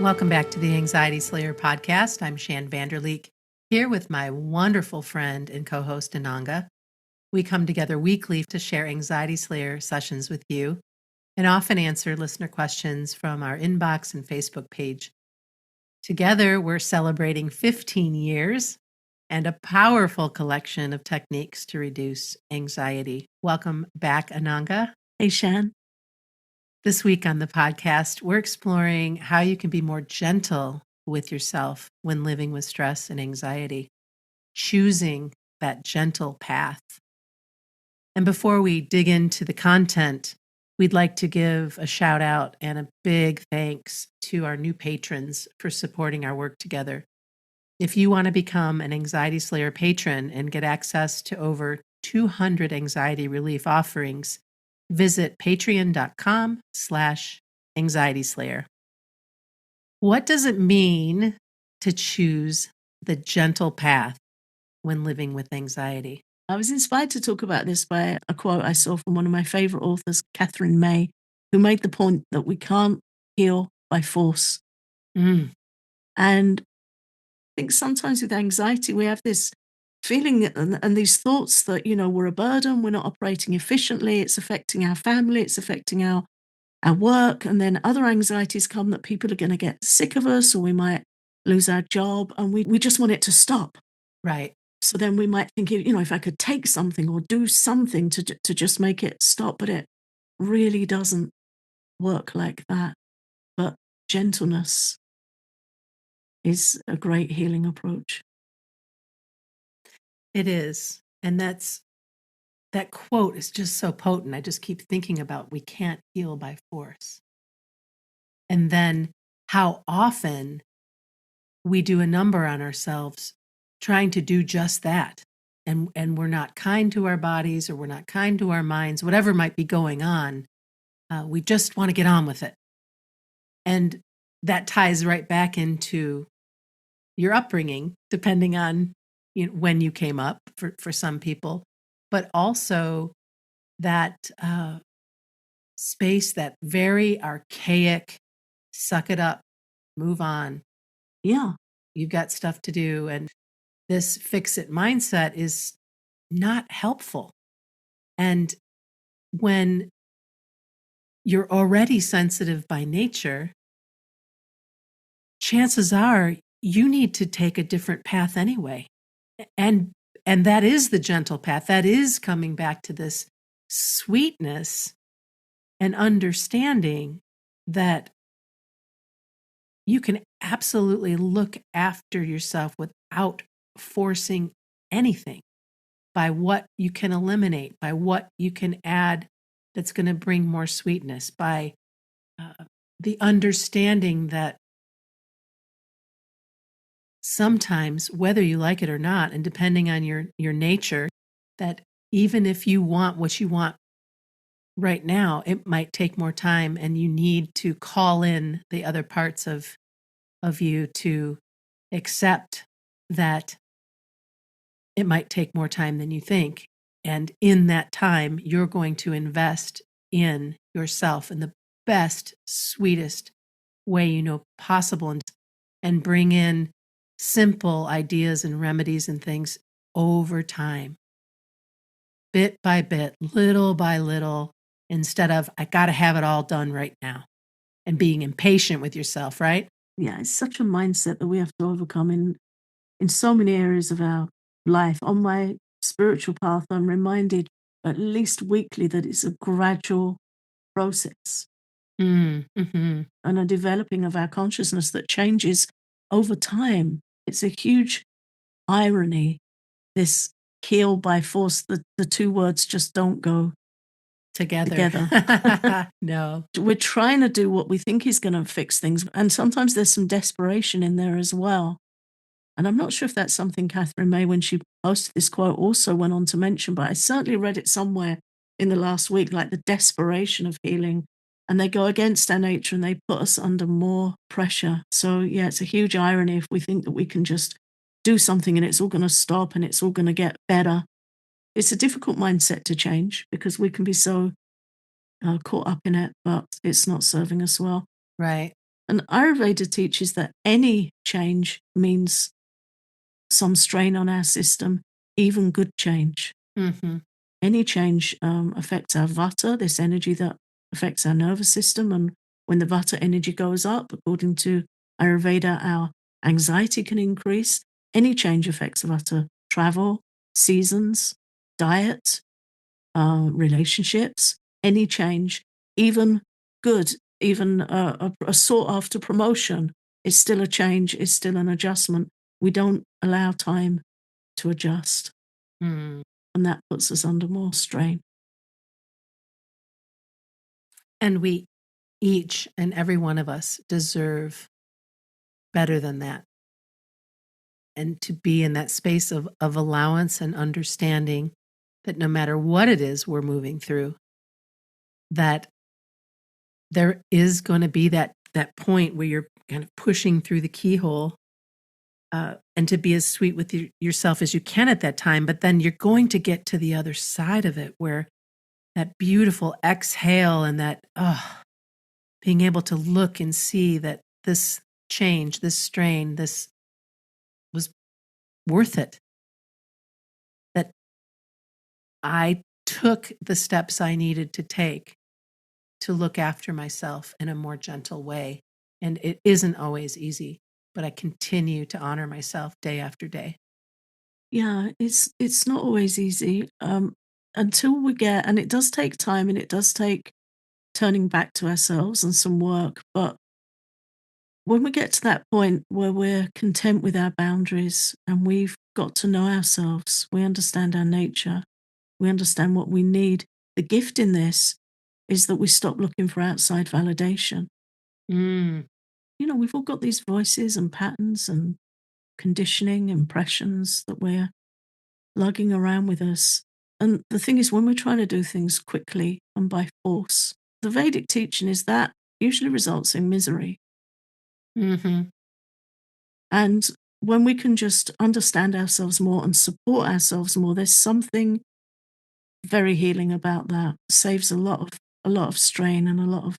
Welcome back to the Anxiety Slayer podcast. I'm Shan Vanderleek, here with my wonderful friend and co-host Ananga. We come together weekly to share Anxiety Slayer sessions with you and often answer listener questions from our inbox and Facebook page. Together, we're celebrating 15 years and a powerful collection of techniques to reduce anxiety. Welcome back, Ananga. Hey, Shan. This week on the podcast, we're exploring how you can be more gentle with yourself when living with stress and anxiety, choosing that gentle path. And before we dig into the content, we'd like to give a shout out and a big thanks to our new patrons for supporting our work together. If you want to become an Anxiety Slayer patron and get access to over 200 anxiety relief offerings, visit patreon.com/anxiety slayer. What does it mean to choose the gentle path when living with anxiety? I was inspired to talk about this by a quote I saw from one of my favorite authors, Catherine May, who made the point that we can't heal by force. And I think sometimes with anxiety, we have this feeling and these thoughts that, we're a burden, we're not operating efficiently, it's affecting our family, it's affecting our work, and then other anxieties come that people are going to get sick of us, or we might lose our job, and we just want it to stop. Right. So then we might think, if I could take something or do something to just make it stop, but it really doesn't work like that. But gentleness is a great healing approach. It is. And that quote is just so potent. I just keep thinking about we can't heal by force. And then how often we do a number on ourselves trying to do just that. And we're not kind to our bodies, or we're not kind to our minds, whatever might be going on. We just want to get on with it. And that ties right back into your upbringing, depending on when you came up for some people, but also that space, that very archaic, suck it up, move on. Yeah. You've got stuff to do. And this fix-it mindset is not helpful. And when you're already sensitive by nature, chances are you need to take a different path anyway. And that is the gentle path. That is coming back to this sweetness and understanding that you can absolutely look after yourself without forcing anything, by what you can eliminate, by what you can add that's going to bring more sweetness, by the understanding that sometimes, whether you like it or not, and depending on your nature, that even if you want what you want right now, it might take more time, and you need to call in the other parts of you to accept that it might take more time than you think. And in that time, you're going to invest in yourself in the best, sweetest way you know possible, and bring in simple ideas and remedies and things over time, bit by bit, little by little, instead of, I got to have it all done right now, and being impatient with yourself, right? Yeah, it's such a mindset that we have to overcome in so many areas of our life. On my spiritual path, I'm reminded at least weekly that it's a gradual process and a developing of our consciousness that changes over time. It's a huge irony, this heal by force. The two words just don't go together. No. We're trying to do what we think is going to fix things, and sometimes there's some desperation in there as well. And I'm not sure if that's something Catherine May, when she posted this quote, also went on to mention, but I certainly read it somewhere in the last week, like the desperation of healing. And they go against our nature and they put us under more pressure. So yeah, it's a huge irony if we think that we can just do something and it's all going to stop and it's all going to get better. It's a difficult mindset to change because we can be so caught up in it, but it's not serving us well. Right. And Ayurveda teaches that any change means some strain on our system, even good change. Mm-hmm. Any change affects our vata, this energy that affects our nervous system. And when the vata energy goes up, according to Ayurveda, our anxiety can increase. Any change affects vata, travel, seasons, diet, relationships, any change, even good, even a sought after promotion is still a change, is still an adjustment. We don't allow time to adjust. Mm. And that puts us under more strain. And we each and every one of us deserve better than that. And to be in that space of allowance and understanding that no matter what it is we're moving through, that there is going to be that point where you're kind of pushing through the keyhole, and to be as sweet with yourself as you can at that time. But then you're going to get to the other side of it where that beautiful exhale and that being able to look and see that this change, this strain, this was worth it. That I took the steps I needed to take to look after myself in a more gentle way. And it isn't always easy, but I continue to honor myself day after day. Yeah, it's not always easy until we get, and it does take time and it does take turning back to ourselves and some work. But when we get to that point where we're content with our boundaries and we've got to know ourselves, we understand our nature, we understand what we need. The gift in this is that we stop looking for outside validation. Mm. We've all got these voices and patterns and conditioning, impressions that we're lugging around with us. And the thing is, when we're trying to do things quickly and by force, the Vedic teaching is that usually results in misery. Mm-hmm. And when we can just understand ourselves more and support ourselves more, there's something very healing about that. Saves a lot of strain and a lot of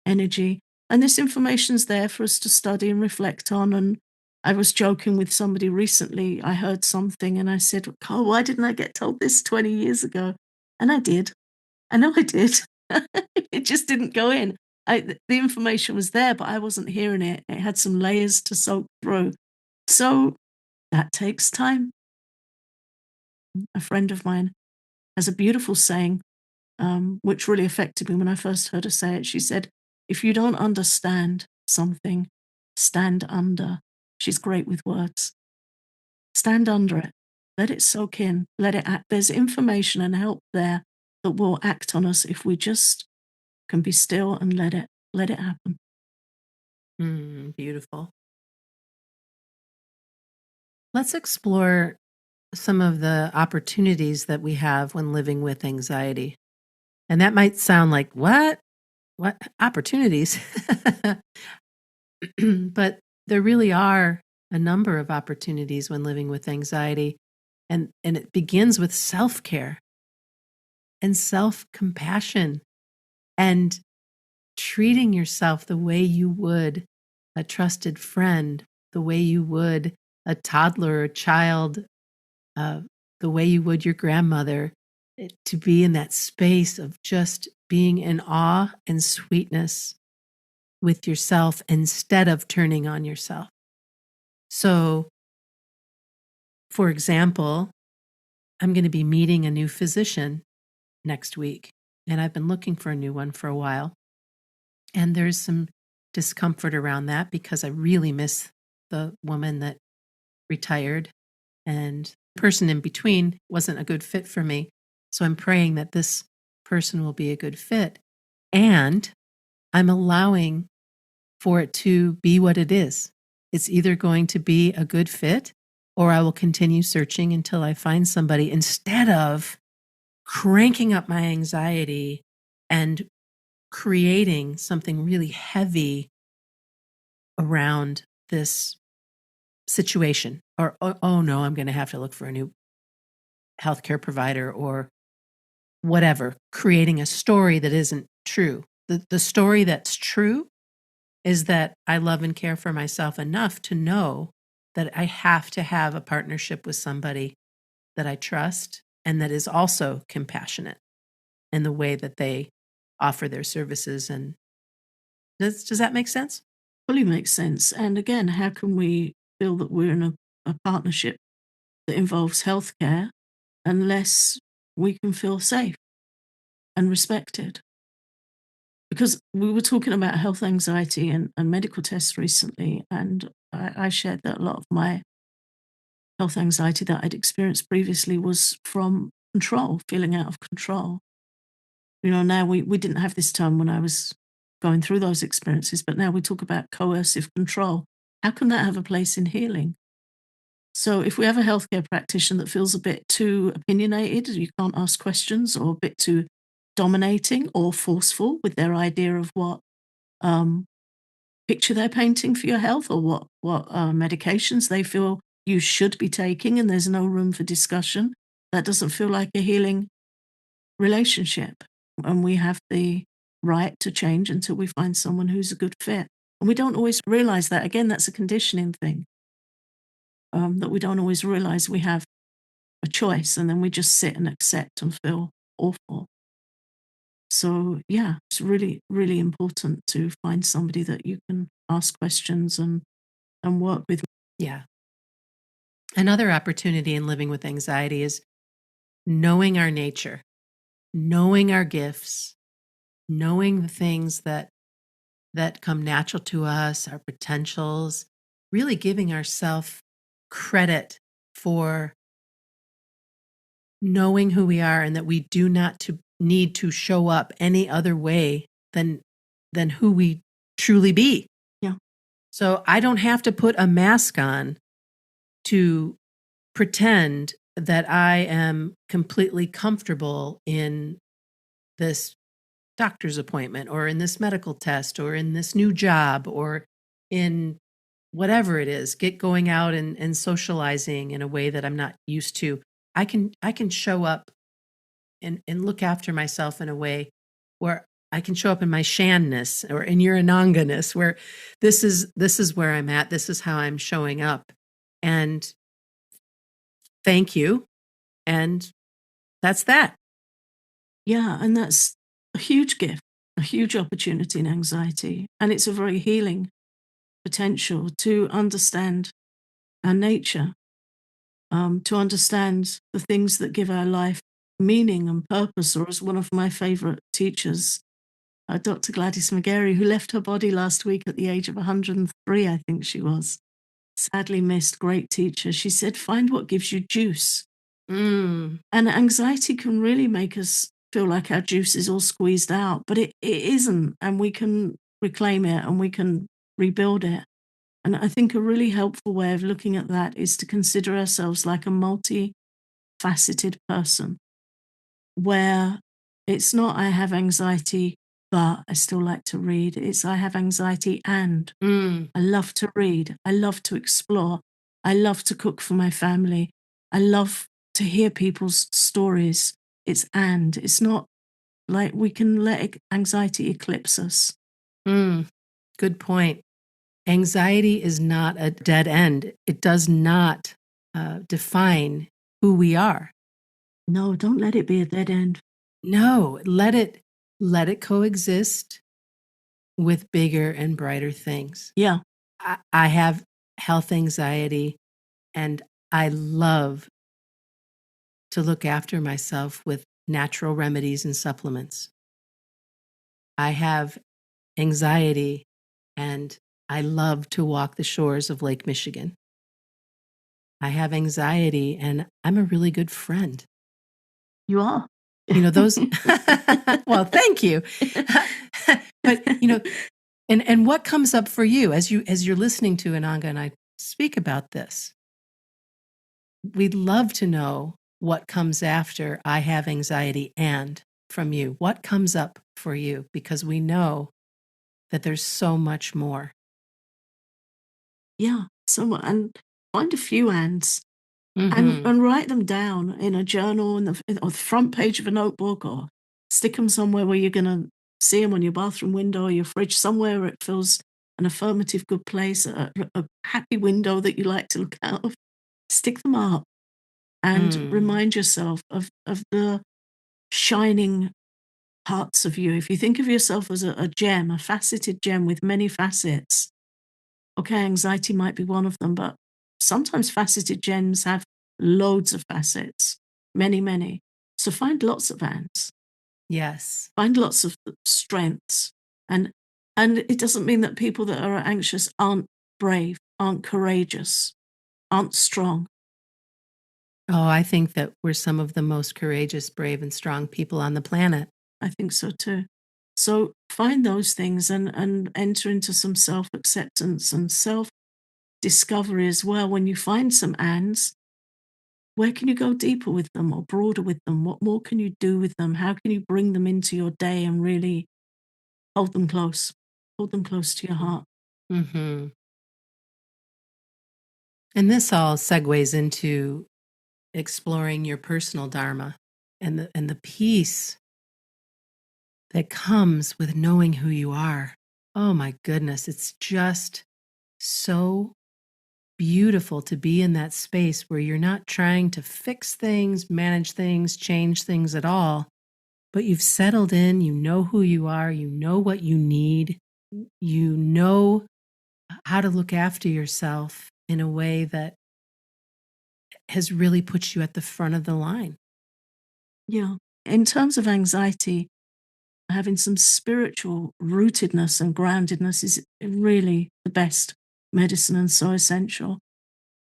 energy. And this information's there for us to study and reflect on. And I was joking with somebody recently. I heard something and I said, "Carl, why didn't I get told this 20 years ago?" And I did. I know I did. It just didn't go in. The information was there, but I wasn't hearing it. It had some layers to soak through. So that takes time. A friend of mine has a beautiful saying, which really affected me when I first heard her say it. She said, "If you don't understand something, stand under." She's great with words. Stand under it. Let it soak in. Let it act. There's information and help there that will act on us if we just can be still and let it happen. Beautiful. Let's explore some of the opportunities that we have when living with anxiety. And that might sound like, what? What opportunities? But there really are a number of opportunities when living with anxiety. And it begins with self-care and self-compassion and treating yourself the way you would a trusted friend, the way you would a toddler or child, uh, the way you would your grandmother, to be in that space of just being in awe and sweetness with yourself instead of turning on yourself. So, for example, I'm going to be meeting a new physician next week, and I've been looking for a new one for a while. And there's some discomfort around that because I really miss the woman that retired, and the person in between wasn't a good fit for me. So I'm praying that this person will be a good fit. And I'm allowing for it to be what it is. It's either going to be a good fit or I will continue searching until I find somebody, instead of cranking up my anxiety and creating something really heavy around this situation. Or, oh no, I'm going to have to look for a new healthcare provider or whatever, creating a story that isn't true. The story that's true is that I love and care for myself enough to know that I have to have a partnership with somebody that I trust and that is also compassionate in the way that they offer their services. And does that make sense? Fully makes sense. And again, how can we feel that we're in a partnership that involves healthcare unless we can feel safe and respected? Because we were talking about health anxiety and medical tests recently, and I shared that a lot of my health anxiety that I'd experienced previously was from control, feeling out of control. Now we didn't have this term when I was going through those experiences, but now we talk about coercive control. How can that have a place in healing? So if we have a healthcare practitioner that feels a bit too opinionated, you can't ask questions, or a bit too dominating or forceful with their idea of what picture they're painting for your health, or what medications they feel you should be taking, and there's no room for discussion, that doesn't feel like a healing relationship. And we have the right to change until we find someone who's a good fit. And we don't always realize that. Again, that's a conditioning thing, that we don't always realize we have a choice, and then we just sit and accept and feel awful. So, yeah, it's really, really important to find somebody that you can ask questions and work with. Yeah. Another opportunity in living with anxiety is knowing our nature, knowing our gifts, knowing the things that come natural to us, our potentials, really giving ourselves credit for knowing who we are and that we do not need to show up any other way than who we truly be. Yeah. So I don't have to put a mask on to pretend that I am completely comfortable in this doctor's appointment or in this medical test or in this new job or in whatever it is, going out and socializing in a way that I'm not used to. I can show up and look after myself in a way where I can show up in my Shanness or in your Ananganess, where this is where I'm at. This is how I'm showing up. And thank you. And that's that. Yeah. And that's a huge gift, a huge opportunity in anxiety. And it's a very healing potential to understand our nature, to understand the things that give our life meaning and purpose. Or as one of my favorite teachers, Dr. Gladys McGarry, who left her body last week at the age of 103, I think she was, sadly missed, great teacher. She said, find what gives you juice. And anxiety can really make us feel like our juice is all squeezed out, but it isn't. And we can reclaim it and we can rebuild it. And I think a really helpful way of looking at that is to consider ourselves like a multifaceted person, where it's not I have anxiety, but I still like to read. It's I have anxiety and I love to read. I love to explore. I love to cook for my family. I love to hear people's stories. It's not like we can let anxiety eclipse us. Good point. Anxiety is not a dead end. It does not define who we are. No, don't let it be a dead end. No, let it coexist with bigger and brighter things. Yeah. I have health anxiety, and I love to look after myself with natural remedies and supplements. I have anxiety, and I love to walk the shores of Lake Michigan. I have anxiety, and I'm a really good friend. You are. Those, well, thank you. But, and what comes up for you as you're listening to Ananga and I speak about this? We'd love to know what comes after I have anxiety and from you. What comes up for you? Because we know that there's so much more. Yeah, and find a few ands and write them down in a journal or the front page of a notebook, or stick them somewhere where you're going to see them on your bathroom window or your fridge, somewhere where it feels an affirmative good place, a happy window that you like to look out of, stick them up and remind yourself of the shining parts of you. If you think of yourself as a gem, a faceted gem with many facets, okay, anxiety might be one of them, but sometimes faceted gems have loads of facets, many, many. So find lots of Anns. Yes. Find lots of strengths. And it doesn't mean that people that are anxious aren't brave, aren't courageous, aren't strong. Oh, I think that we're some of the most courageous, brave, and strong people on the planet. I think so too. So find those things and enter into some self-acceptance and self-discovery as well. When you find some Anns, where can you go deeper with them or broader with them? What more can you do with them? How can you bring them into your day and really hold them close? Hold them close to your heart. Mm-hmm. And this all segues into exploring your personal dharma and the peace that comes with knowing who you are. Oh my goodness, it's just so beautiful to be in that space where you're not trying to fix things, manage things, change things at all, but you've settled in, you know who you are, you know what you need, you know how to look after yourself in a way that has really put you at the front of the line. Yeah. In terms of anxiety, having some spiritual rootedness and groundedness is really the best medicine and so essential.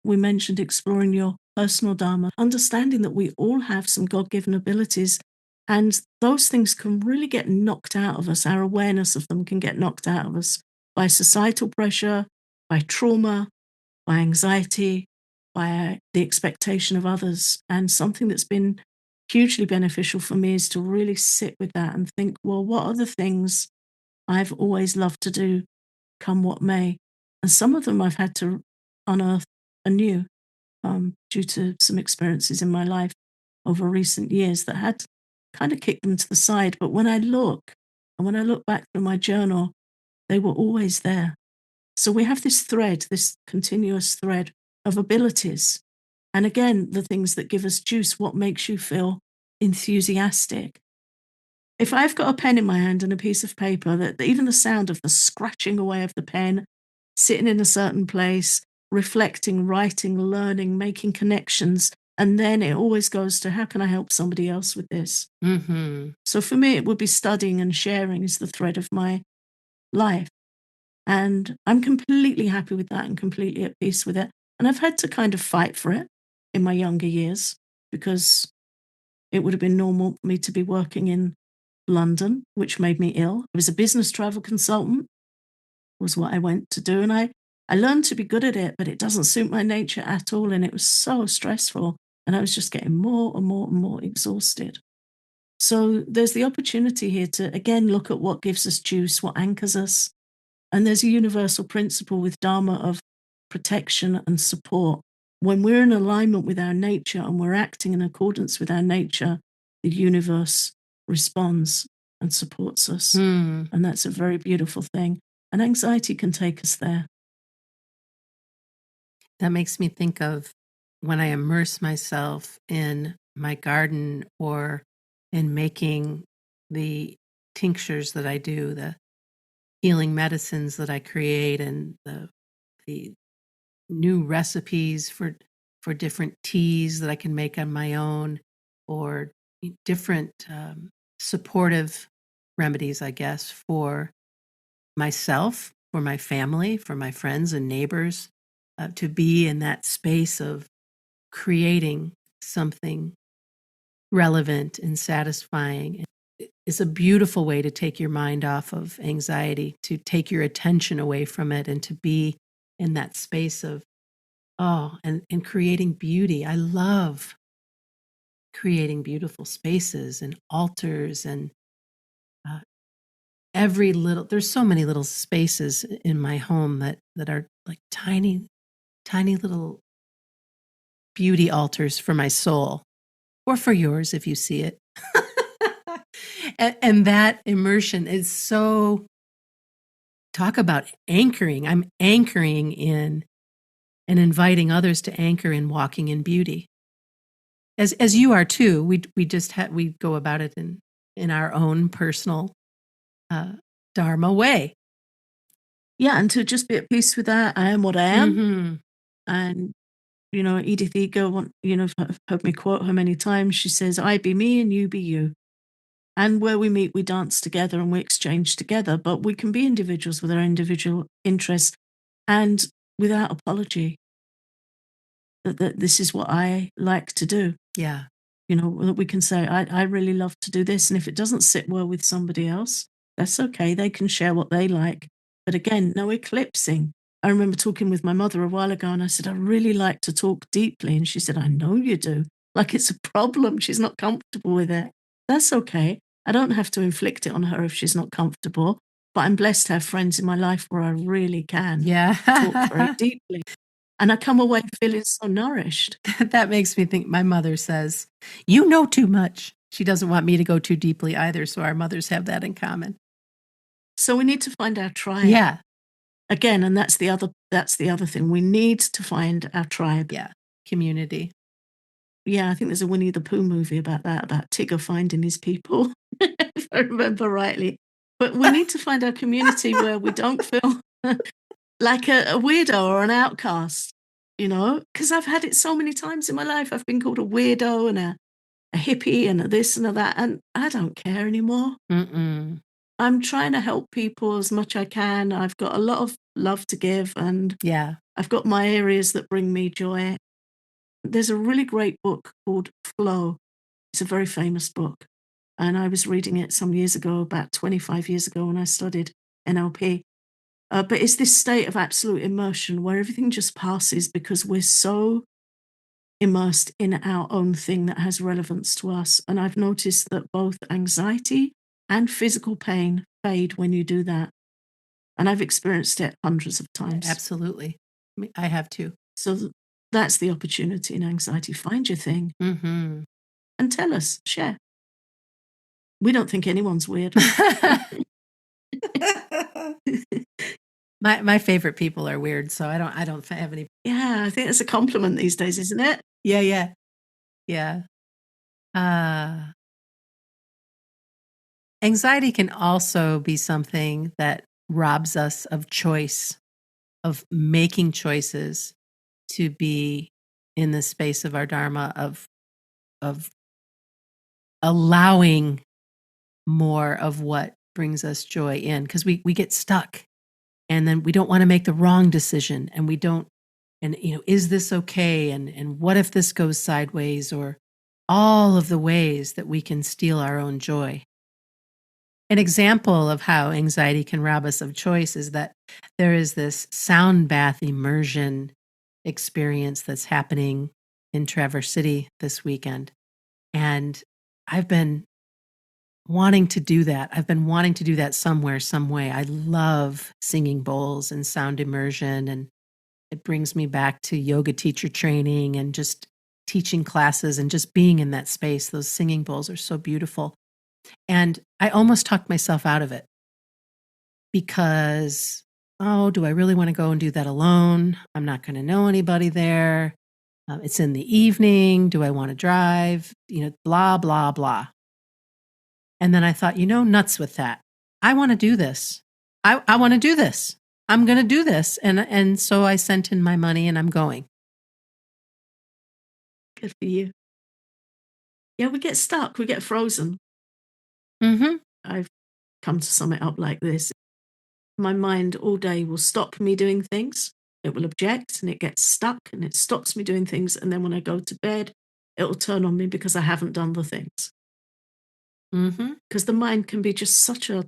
We mentioned exploring your personal dharma, understanding that we all have some God-given abilities, and those things can really get knocked out of us. Our awareness of them can get knocked out of us by societal pressure, by trauma, by anxiety, by the expectation of others. And something that's been hugely beneficial for me is to really sit with that and think, well, what are the things I've always loved to do, come what may? And some of them I've had to unearth anew due to some experiences in my life over recent years that had kind of kicked them to the side. But when I look, and when I look back through my journal, they were always there. So we have this thread, this continuous thread of abilities. And again, the things that give us juice, what makes you feel enthusiastic. If I've got a pen in my hand and a piece of paper, that even the sound of the scratching away of the pen, sitting in a certain place, reflecting, writing, learning, making connections, and then it always goes to how can I help somebody else with this? Mm-hmm. So for me, it would be studying and sharing is the thread of my life. And I'm completely happy with that and completely at peace with it. And I've had to kind of fight for it in my younger years because it would have been normal for me to be working in London, which made me ill. I was a business travel consultant, was what I went to do. And I learned to be good at it, but it doesn't suit my nature at all. And it was so stressful. And I was just getting more and more and more exhausted. So there's the opportunity here to, again, look at what gives us juice, what anchors us. And there's a universal principle with Dharma of protection and support. When we're in alignment with our nature and we're acting in accordance with our nature, the universe responds and supports us. And that's a very beautiful thing. And anxiety can take us there. That makes me think of when I immerse myself in my garden or in making the tinctures that I do, the healing medicines that I create, and the new recipes for different teas that I can make on my own, or different supportive remedies, I guess, for myself, for my family, for my friends and neighbors, to be in that space of creating something relevant and satisfying. It's a beautiful way to take your mind off of anxiety, to take your attention away from it, and to be in that space of, and creating beauty. I love creating beautiful spaces and altars and uh, there's so many little spaces in my home that are like tiny, tiny little beauty altars for my soul, or for yours if you see it. And that immersion is so talk about anchoring. I'm anchoring in and inviting others to anchor in walking in beauty. As you are too. We just we go about it in our own personal Dharma way. Yeah, and to just be at peace with that. I am what I am. Mm-hmm. And, Edith Eger, I've heard me quote her many times. She says, I be me and you be you. And where we meet, we dance together and we exchange together. But we can be individuals with our individual interests and without apology. That this is what I like to do. Yeah. That we can say, I really love to do this. And if it doesn't sit well with somebody else, that's okay. They can share what they like. But again, no eclipsing. I remember talking with my mother a while ago and I said, I really like to talk deeply. And she said, I know you do. Like it's a problem. She's not comfortable with it. That's okay. I don't have to inflict it on her if she's not comfortable. But I'm blessed to have friends in my life where I really can talk very deeply. And I come away feeling so nourished. That makes me think. My mother says, you know too much. She doesn't want me to go too deeply either. So our mothers have that in common. So we need to find our tribe. Yeah. Again, and that's the other thing. We need to find our tribe. Yeah. Community. Yeah, I think there's a Winnie the Pooh movie about that, about Tigger finding his people, if I remember rightly. But we need to find our community where we don't feel like a weirdo or an outcast, because I've had it so many times in my life. I've been called a weirdo and a hippie and a this and a that, and I don't care anymore. Mm-mm. I'm trying to help people as much I can. I've got a lot of love to give, and yeah, I've got my areas that bring me joy. There's a really great book called Flow. It's a very famous book. And I was reading it some years ago, about 25 years ago when I studied NLP. But it's this state of absolute immersion where everything just passes because we're so immersed in our own thing that has relevance to us. And I've noticed that both anxiety and physical pain fade when you do that. And I've experienced it hundreds of times. Absolutely. I have too. So that's the opportunity in anxiety. Find your thing and tell us, share. We don't think anyone's weird. My favorite people are weird, so I don't have any. Yeah, I think it's a compliment these days, isn't it? Yeah. Anxiety can also be something that robs us of choice, of making choices to be in the space of our Dharma, of allowing more of what brings us joy in, because we get stuck and then we don't want to make the wrong decision, and we don't, and is this okay, and what if this goes sideways, or all of the ways that we can steal our own joy. An example of how anxiety can rob us of choice is that there is this sound bath immersion experience that's happening in Traverse City this weekend. And I've been wanting to do that. I've been wanting to do that somewhere, some way. I love singing bowls and sound immersion, and it brings me back to yoga teacher training and just teaching classes and just being in that space. Those singing bowls are so beautiful. And I almost talked myself out of it because, do I really want to go and do that alone? I'm not going to know anybody there. It's in the evening. Do I want to drive? Blah, blah, blah. And then I thought, nuts with that. I want to do this. I want to do this. I'm going to do this. And so I sent in my money and I'm going. Good for you. Yeah, we get stuck. We get frozen. Mm-hmm. I've come to sum it up like this. My mind all day will stop me doing things. It will object and it gets stuck and it stops me doing things. And then when I go to bed, it will turn on me because I haven't done the things. Because the mind can be just such a,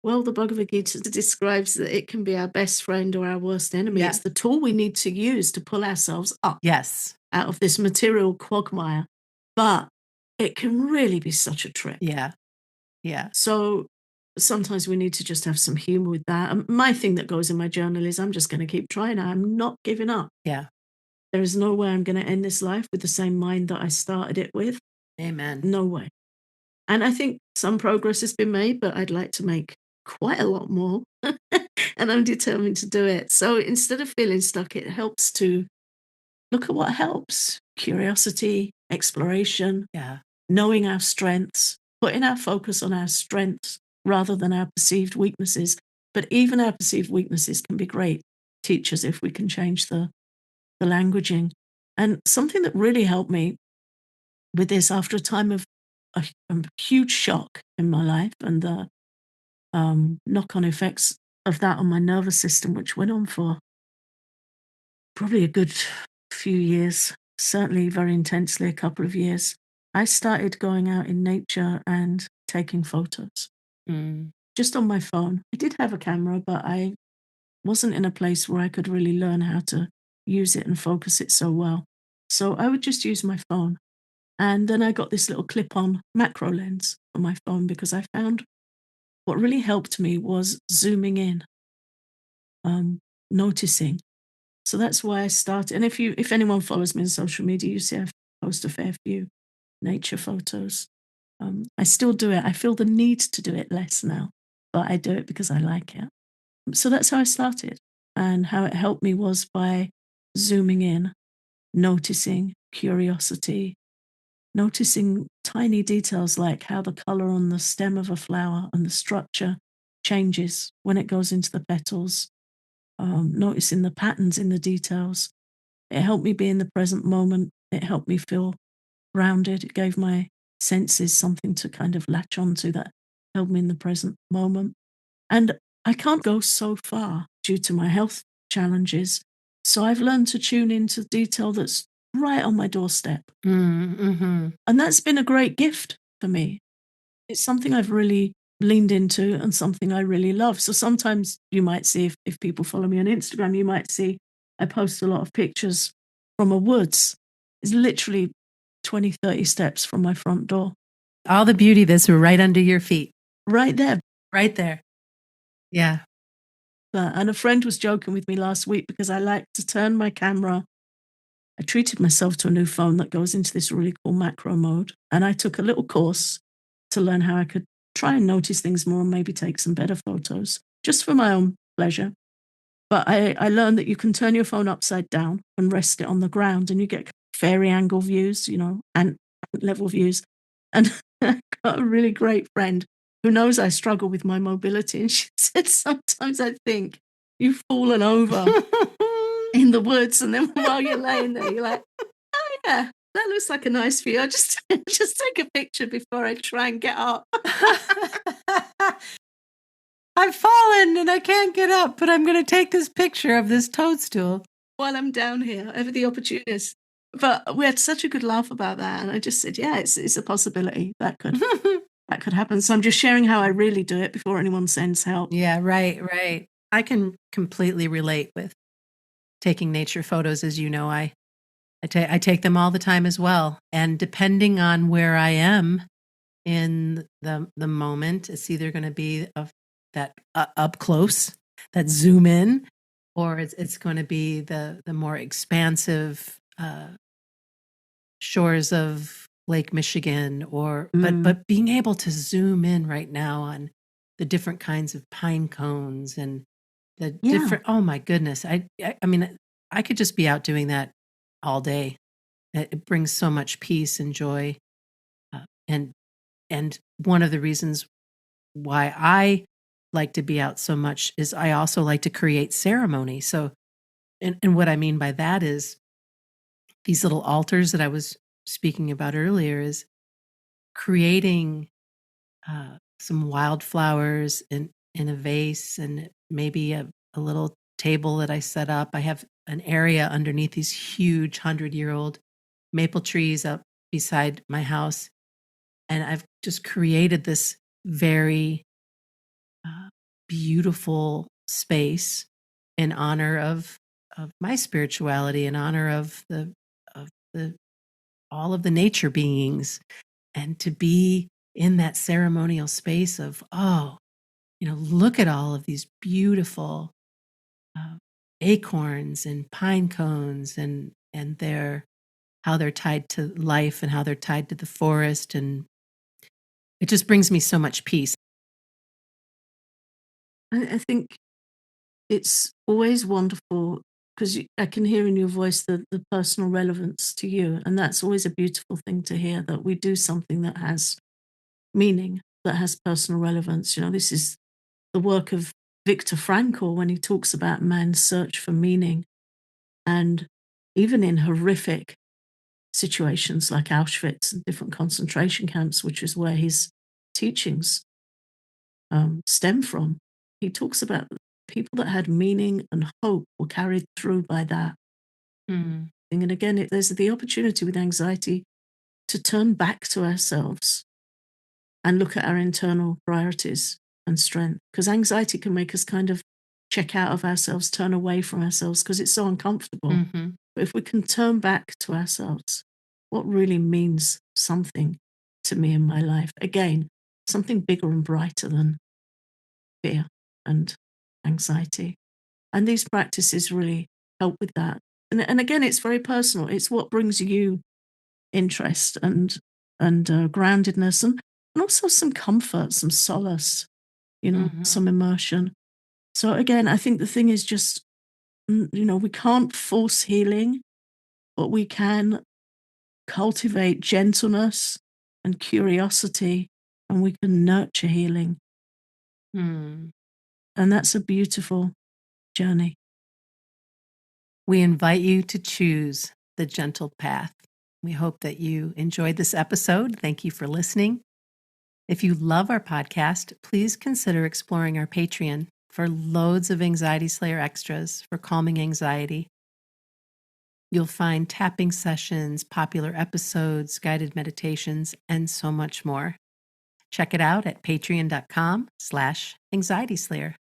the Bhagavad Gita describes that it can be our best friend or our worst enemy. Yeah. It's the tool we need to use to pull ourselves up out of this material quagmire. But it can really be such a trick. Yeah. So sometimes we need to just have some humor with that. And my thing that goes in my journal is I'm just going to keep trying. I'm not giving up. Yeah. There is no way I'm going to end this life with the same mind that I started it with. Amen. No way. And I think some progress has been made, but I'd like to make quite a lot more. and I'm determined to do it. So instead of feeling stuck, it helps to look at what helps. Curiosity, exploration, knowing our strengths, putting our focus on our strengths rather than our perceived weaknesses. But even our perceived weaknesses can be great teachers if we can change the languaging. And something that really helped me with this after a time of a huge shock in my life and the knock-on effects of that on my nervous system, which went on for probably a good few years, certainly very intensely a couple of years, I started going out in nature and taking photos. Just on my phone. I did have a camera, but I wasn't in a place where I could really learn how to use it and focus it so well. So I would just use my phone. And then I got this little clip-on macro lens on my phone because I found what really helped me was zooming in, noticing. So that's why I started. And if anyone follows me on social media, you see I post a fair few nature photos. I still do it. I feel the need to do it less now, but I do it because I like it. So that's how I started. And how it helped me was by zooming in, noticing curiosity, noticing tiny details like how the color on the stem of a flower and the structure changes when it goes into the petals, noticing the patterns in the details. It helped me be in the present moment. It helped me feel grounded. It gave my senses something to kind of latch onto that held me in the present moment. And I can't go so far due to my health challenges. So I've learned to tune into detail that's right on my doorstep. Mm-hmm. And that's been a great gift for me. It's something I've really leaned into and something I really love. So sometimes you might see, if people follow me on Instagram, you might see I post a lot of pictures from a woods. It's literally 20, 30 steps from my front door. All the beauty that's right under your feet. Right there. Right there. Yeah. And a friend was joking with me last week because I like to turn my camera. I treated myself to a new phone that goes into this really cool macro mode. And I took a little course to learn how I could try and notice things more and maybe take some better photos just for my own pleasure. But I learned that you can turn your phone upside down and rest it on the ground and you get fairy angle views, and level views. And I got a really great friend who knows I struggle with my mobility. And she said, sometimes I think you've fallen over in the woods. And then while you're laying there, you're like, oh yeah, that looks like a nice view. I'll just take a picture before I try and get up. I've fallen and I can't get up, but I'm going to take this picture of this toadstool while I'm down here, ever the opportunist. But we had such a good laugh about that. And I just said, yeah, it's a possibility that could happen. So I'm just sharing how I really do it before anyone sends help. Yeah, right. I can completely relate with taking nature photos. As you know, I take them all the time as well. And depending on where I am in the moment, it's either going to be that up close, that zoom in, or it's going to be the more expansive shores of Lake Michigan, but being able to zoom in right now on the different kinds of pine cones and the different, oh my goodness. I mean, I could just be out doing that all day. It brings so much peace and joy. And one of the reasons why I like to be out so much is I also like to create ceremony. So, and what I mean by that is these little altars that I was speaking about earlier is creating some wildflowers in a vase and maybe a little table that I set up. I have an area underneath these huge 100-year-old maple trees up beside my house. And I've just created this very beautiful space in honor of my spirituality, in honor of the all of the nature beings, and to be in that ceremonial space of, look at all of these beautiful acorns and pine cones and how they're tied to life and how they're tied to the forest. And it just brings me so much peace. I think it's always wonderful because I can hear in your voice the personal relevance to you. And that's always a beautiful thing to hear, that we do something that has meaning, that has personal relevance. This is the work of Viktor Frankl when he talks about man's search for meaning. And even in horrific situations like Auschwitz and different concentration camps, which is where his teachings stem from, he talks about people that had meaning and hope were carried through by that. Mm. And again, there's the opportunity with anxiety to turn back to ourselves and look at our internal priorities and strength, because anxiety can make us kind of check out of ourselves, turn away from ourselves because it's so uncomfortable. Mm-hmm. But if we can turn back to ourselves, what really means something to me in my life? Again, something bigger and brighter than fear and anxiety. And these practices really help with that. And again, it's very personal. It's what brings you interest and groundedness and also some comfort, some solace, Mm-hmm. some immersion. So again, I think the thing is just, we can't force healing, but we can cultivate gentleness and curiosity, and we can nurture healing. Mm. And that's a beautiful journey. We invite you to choose the gentle path. We hope that you enjoyed this episode. Thank you for listening. If you love our podcast, please consider exploring our Patreon for loads of Anxiety Slayer extras for calming anxiety. You'll find tapping sessions, popular episodes, guided meditations, and so much more. Check it out at patreon.com/anxietyslayer.